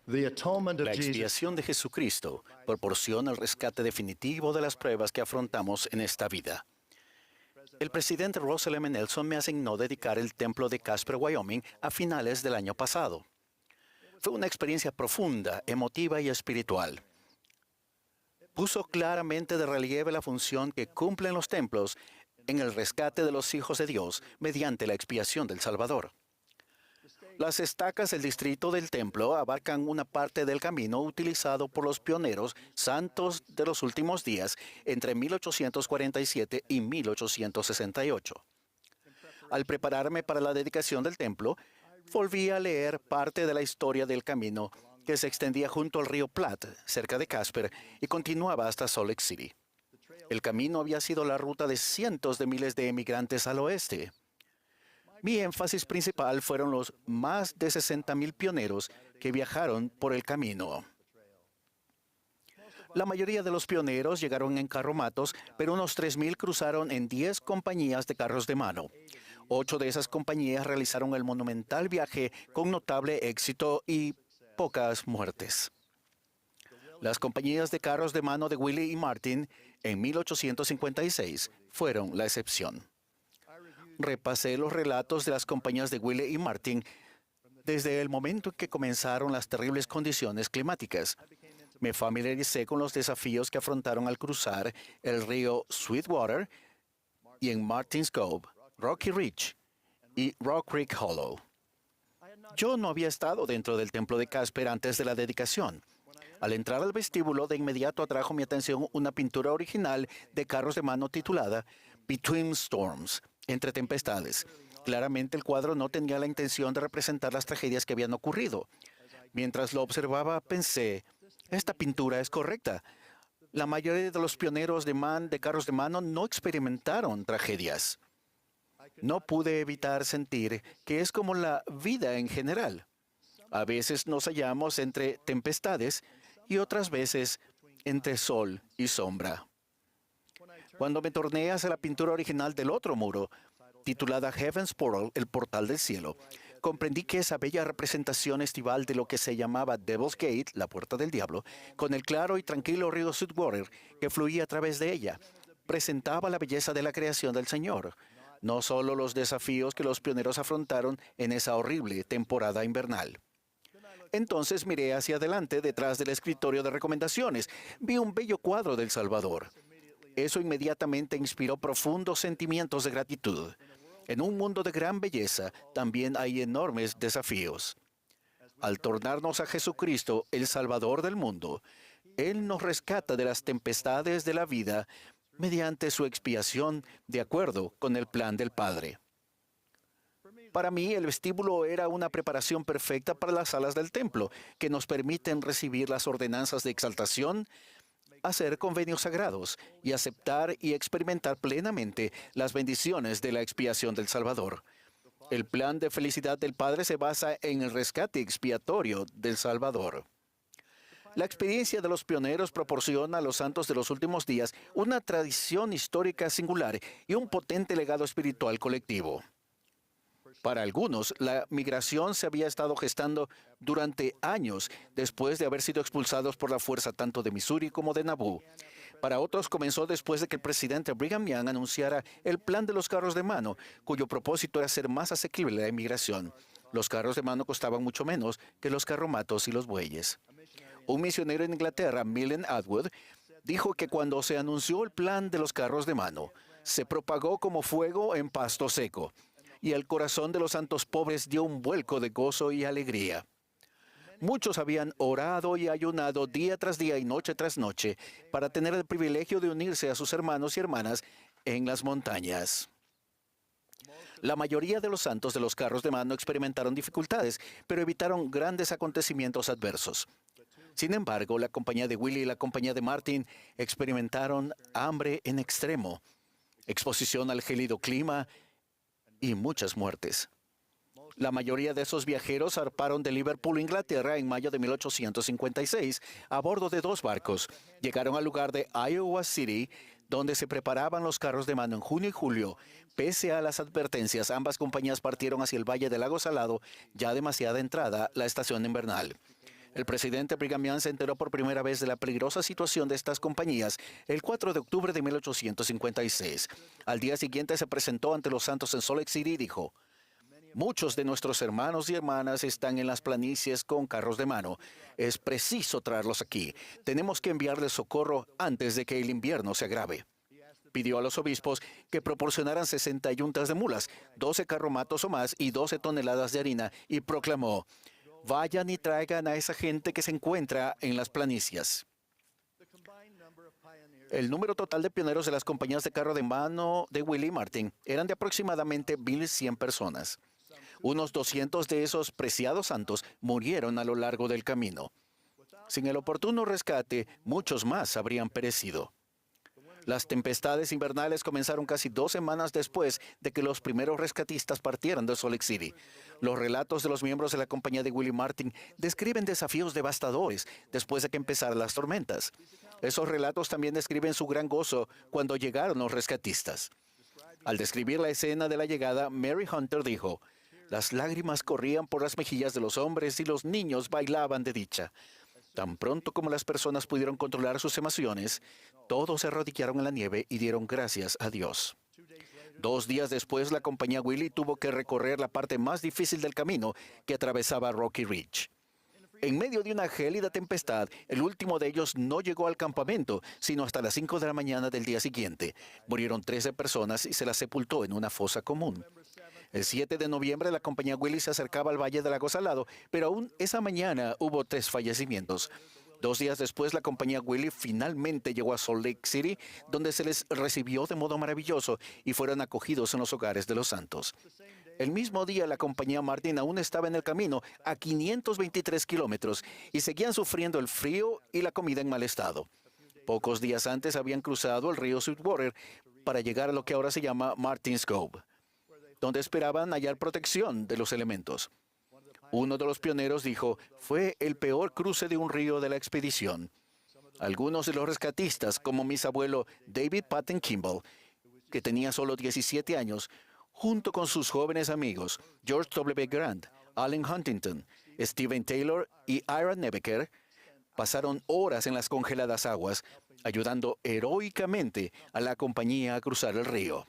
La expiación de Jesucristo proporciona el rescate definitivo de las pruebas que afrontamos en esta vida. El presidente Russell M. Nelson me asignó dedicar el templo de Casper, Wyoming, a finales del año pasado. Fue una experiencia profunda, emotiva y espiritual. Puso claramente de relieve la función que cumplen los templos en el rescate de los hijos de Dios mediante la expiación del Salvador. Las estacas del distrito del templo abarcan una parte del camino utilizado por los pioneros santos de los últimos días entre 1847 y 1868. Al prepararme para la dedicación del templo, volví a leer parte de la historia del camino que se extendía junto al río Platte, cerca de Casper, y continuaba hasta Salt Lake City. El camino había sido la ruta de cientos de miles de emigrantes al oeste. Mi énfasis principal fueron los más de 60,000 pioneros que viajaron por el camino. La mayoría de los pioneros llegaron en carromatos, pero unos 3,000 cruzaron en 10 compañías de carros de mano. 8 de esas compañías realizaron el monumental viaje con notable éxito y pocas muertes. Las compañías de carros de mano de Willie y Martin en 1856 fueron la excepción. Repasé los relatos de las compañías de Willie y Martin desde el momento en que comenzaron las terribles condiciones climáticas. Me familiaricé con los desafíos que afrontaron al cruzar el río Sweetwater y en Martins Cove, Rocky Ridge y Rock Creek Hollow. Yo no había estado dentro del templo de Casper antes de la dedicación. Al entrar al vestíbulo, de inmediato atrajo mi atención una pintura original de carros de mano titulada Between Storms, entre tempestades. Claramente el cuadro no tenía la intención de representar las tragedias que habían ocurrido. Mientras lo observaba, pensé, esta pintura es correcta. La mayoría de los pioneros de carros de mano no experimentaron tragedias. No pude evitar sentir que es como la vida en general. A veces nos hallamos entre tempestades y otras veces entre sol y sombra. Cuando me torné hacia la pintura original del otro muro, titulada Heaven's Portal, el portal del cielo, comprendí que esa bella representación estival de lo que se llamaba Devil's Gate, la puerta del diablo, con el claro y tranquilo río Sweetwater que fluía a través de ella, presentaba la belleza de la creación del Señor, no solo los desafíos que los pioneros afrontaron en esa horrible temporada invernal. Entonces miré hacia adelante detrás del escritorio de recomendaciones. Vi un bello cuadro del Salvador. Eso inmediatamente inspiró profundos sentimientos de gratitud. En un mundo de gran belleza también hay enormes desafíos. Al tornarnos a Jesucristo, el Salvador del mundo, Él nos rescata de las tempestades de la vida mediante su expiación de acuerdo con el plan del Padre. Para mí, el vestíbulo era una preparación perfecta para las salas del templo, que nos permiten recibir las ordenanzas de exaltación, hacer convenios sagrados y aceptar y experimentar plenamente las bendiciones de la expiación del Salvador. El plan de felicidad del Padre se basa en el rescate expiatorio del Salvador. La experiencia de los pioneros proporciona a los santos de los últimos días una tradición histórica singular y un potente legado espiritual colectivo. Para algunos, la migración se había estado gestando durante años después de haber sido expulsados por la fuerza tanto de Missouri como de Nauvoo. Para otros, comenzó después de que el presidente Brigham Young anunciara el plan de los carros de mano, cuyo propósito era hacer más asequible la inmigración. Los carros de mano costaban mucho menos que los carromatos y los bueyes. Un misionero en Inglaterra, Millen Atwood, dijo que cuando se anunció el plan de los carros de mano, se propagó como fuego en pasto seco, y el corazón de los santos pobres dio un vuelco de gozo y alegría. Muchos habían orado y ayunado día tras día y noche tras noche para tener el privilegio de unirse a sus hermanos y hermanas en las montañas. La mayoría de los santos de los carros de mano experimentaron dificultades, pero evitaron grandes acontecimientos adversos. Sin embargo, la compañía de Willie y la compañía de Martin experimentaron hambre en extremo, exposición al gélido clima y muchas muertes. La mayoría de esos viajeros zarparon de Liverpool, Inglaterra, en mayo de 1856, a bordo de 2 barcos. Llegaron al lugar de Iowa City, donde se preparaban los carros de mano en junio y julio. Pese a las advertencias, ambas compañías partieron hacia el Valle del Lago Salado, ya demasiada entrada la estación invernal. El presidente Brigham Young se enteró por primera vez de la peligrosa situación de estas compañías el 4 de octubre de 1856. Al día siguiente se presentó ante los santos en Salt Lake City y dijo: muchos de nuestros hermanos y hermanas están en las planicies con carros de mano. Es preciso traerlos aquí. Tenemos que enviarles socorro antes de que el invierno se agrave. Pidió a los obispos que proporcionaran 60 yuntas de mulas, 12 carromatos o más y 12 toneladas de harina y proclamó: vayan y traigan a esa gente que se encuentra en las planicies. El número total de pioneros de las compañías de carro de mano de Willie Martin eran de aproximadamente 1,100 personas. Unos 200 de esos preciados santos murieron a lo largo del camino. Sin el oportuno rescate, muchos más habrían perecido. Las tempestades invernales comenzaron casi 2 semanas después de que los primeros rescatistas partieran de Salt Lake City. Los relatos de los miembros de la compañía de Willie Martin describen desafíos devastadores después de que empezaran las tormentas. Esos relatos también describen su gran gozo cuando llegaron los rescatistas. Al describir la escena de la llegada, Mary Hunter dijo: las lágrimas corrían por las mejillas de los hombres y los niños bailaban de dicha. Tan pronto como las personas pudieron controlar sus emociones, todos se arrodillaron en la nieve y dieron gracias a Dios. 2 días después, la compañía Willie tuvo que recorrer la parte más difícil del camino que atravesaba Rocky Ridge. En medio de una gélida tempestad, el último de ellos no llegó al campamento, sino hasta las 5 de la mañana del día siguiente. Murieron 13 personas y se las sepultó en una fosa común. El 7 de noviembre, la compañía Willie se acercaba al Valle del Lago Salado, pero aún esa mañana hubo 3 fallecimientos. 2 días después, la compañía Willie finalmente llegó a Salt Lake City, donde se les recibió de modo maravilloso y fueron acogidos en los hogares de los santos. El mismo día, la compañía Martin aún estaba en el camino a 523 kilómetros y seguían sufriendo el frío y la comida en mal estado. Pocos días antes habían cruzado el río Sweetwater para llegar a lo que ahora se llama Martins Cove, donde esperaban hallar protección de los elementos. Uno de los pioneros dijo: fue el peor cruce de un río de la expedición. Algunos de los rescatistas, como mi abuelo David Patton Kimball, que tenía solo 17 años, junto con sus jóvenes amigos George W. Grant, Allen Huntington, Stephen Taylor y Ira Nebeker, pasaron horas en las congeladas aguas, ayudando heroicamente a la compañía a cruzar el río.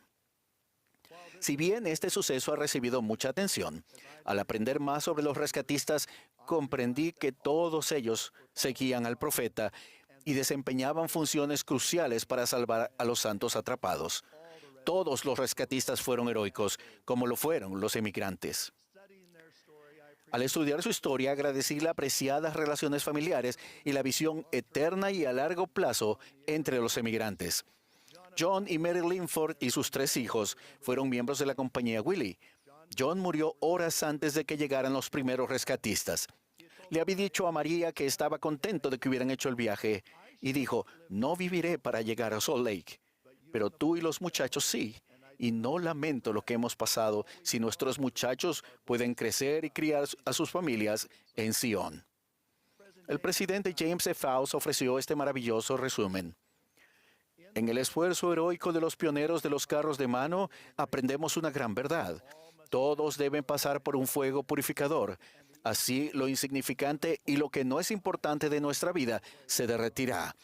Si bien este suceso ha recibido mucha atención, al aprender más sobre los rescatistas, comprendí que todos ellos seguían al profeta y desempeñaban funciones cruciales para salvar a los santos atrapados. Todos los rescatistas fueron heroicos, como lo fueron los emigrantes. Al estudiar su historia, agradecí las apreciadas relaciones familiares y la visión eterna y a largo plazo entre los emigrantes. John y Mary Linford y sus 3 hijos fueron miembros de la compañía Willie. John murió horas antes de que llegaran los primeros rescatistas. Le había dicho a María que estaba contento de que hubieran hecho el viaje y dijo: no viviré para llegar a Salt Lake, pero tú y los muchachos sí, y no lamento lo que hemos pasado si nuestros muchachos pueden crecer y criar a sus familias en Sion. El presidente James F. Faust ofreció este maravilloso resumen. En el esfuerzo heroico de los pioneros de los carros de mano, aprendemos una gran verdad. Todos deben pasar por un fuego purificador. Así, lo insignificante y lo que no es importante de nuestra vida se derretirá,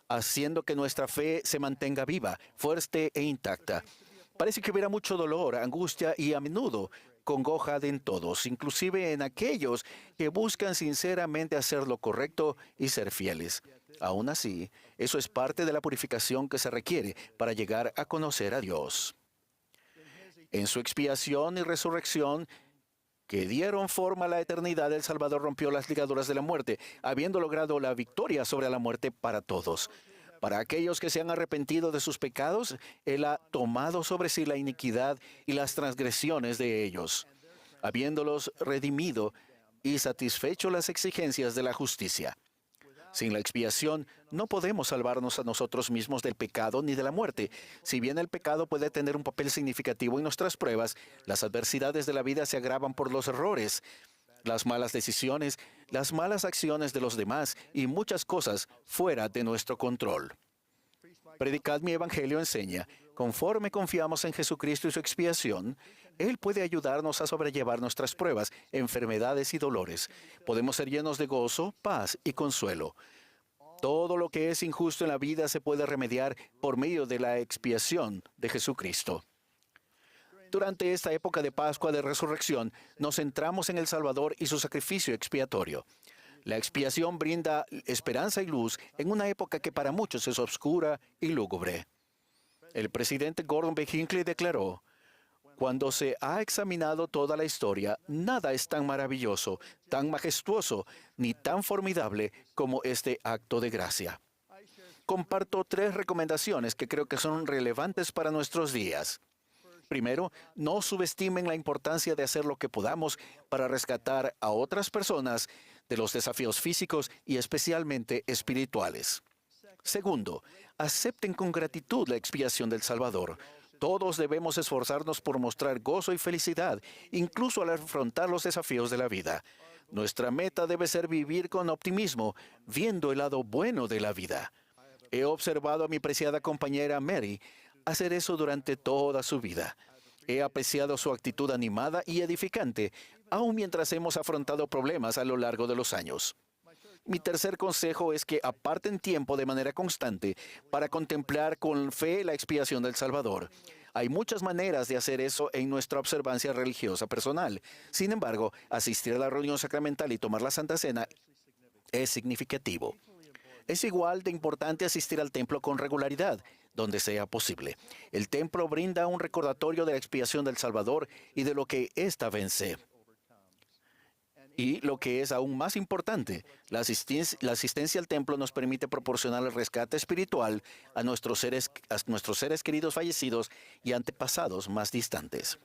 haciendo que nuestra fe se mantenga viva, fuerte e intacta. Parece que hubiera mucho dolor, angustia y a menudo congoja en todos, inclusive en aquellos que buscan sinceramente hacer lo correcto y ser fieles. Aún así, eso es parte de la purificación que se requiere para llegar a conocer a Dios. En su expiación y resurrección, que dieron forma a la eternidad, el Salvador rompió las ligaduras de la muerte, habiendo logrado la victoria sobre la muerte para todos. Para aquellos que se han arrepentido de sus pecados, Él ha tomado sobre sí la iniquidad y las transgresiones de ellos, habiéndolos redimido y satisfecho las exigencias de la justicia. Sin la expiación, no podemos salvarnos a nosotros mismos del pecado ni de la muerte. Si bien el pecado puede tener un papel significativo en nuestras pruebas, las adversidades de la vida se agravan por los errores, las malas decisiones, las malas acciones de los demás y muchas cosas fuera de nuestro control. Predicad mi evangelio enseña, Conforme confiamos en Jesucristo y su expiación, Él puede ayudarnos a sobrellevar nuestras pruebas, enfermedades y dolores. Podemos ser llenos de gozo, paz y consuelo. Todo lo que es injusto en la vida se puede remediar por medio de la expiación de Jesucristo. Durante esta época de Pascua de Resurrección, nos centramos en el Salvador y su sacrificio expiatorio. La expiación brinda esperanza y luz en una época que para muchos es oscura y lúgubre. El presidente Gordon B. Hinckley declaró: cuando se ha examinado toda la historia, nada es tan maravilloso, tan majestuoso, ni tan formidable como este acto de gracia. Comparto 3 recomendaciones que creo que son relevantes para nuestros días. Primero, no subestimen la importancia de hacer lo que podamos para rescatar a otras personas de los desafíos físicos y especialmente espirituales. Segundo, acepten con gratitud la expiación del Salvador. Todos debemos esforzarnos por mostrar gozo y felicidad, incluso al afrontar los desafíos de la vida. Nuestra meta debe ser vivir con optimismo, viendo el lado bueno de la vida. He observado a mi preciada compañera Mary hacer eso durante toda su vida. He apreciado su actitud animada y edificante, aun mientras hemos afrontado problemas a lo largo de los años. Mi tercer consejo es que aparten tiempo de manera constante para contemplar con fe la expiación del Salvador. Hay muchas maneras de hacer eso en nuestra observancia religiosa personal. Sin embargo, asistir a la reunión sacramental y tomar la Santa Cena es significativo. Es igual de importante asistir al templo con regularidad, donde sea posible. El templo brinda un recordatorio de la expiación del Salvador y de lo que ésta vence. Y lo que es aún más importante, la asistencia al templo nos permite proporcionar el rescate espiritual a nuestros seres queridos fallecidos y antepasados más distantes.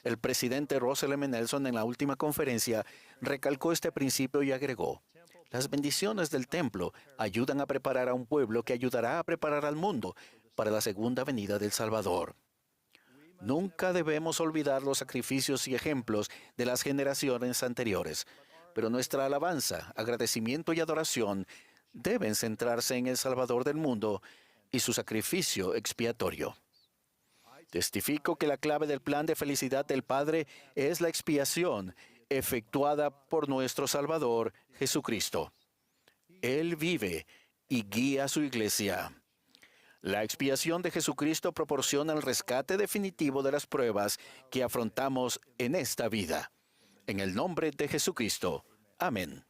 El presidente Russell M. Nelson en la última conferencia recalcó este principio y agregó: las bendiciones del templo ayudan a preparar a un pueblo que ayudará a preparar al mundo para la segunda venida del Salvador. Nunca debemos olvidar los sacrificios y ejemplos de las generaciones anteriores, pero nuestra alabanza, agradecimiento y adoración deben centrarse en el Salvador del mundo y su sacrificio expiatorio. Testifico que la clave del plan de felicidad del Padre es la expiación efectuada por nuestro Salvador, Jesucristo. Él vive y guía a su iglesia. La expiación de Jesucristo proporciona el rescate definitivo de las pruebas que afrontamos en esta vida. En el nombre de Jesucristo. Amén.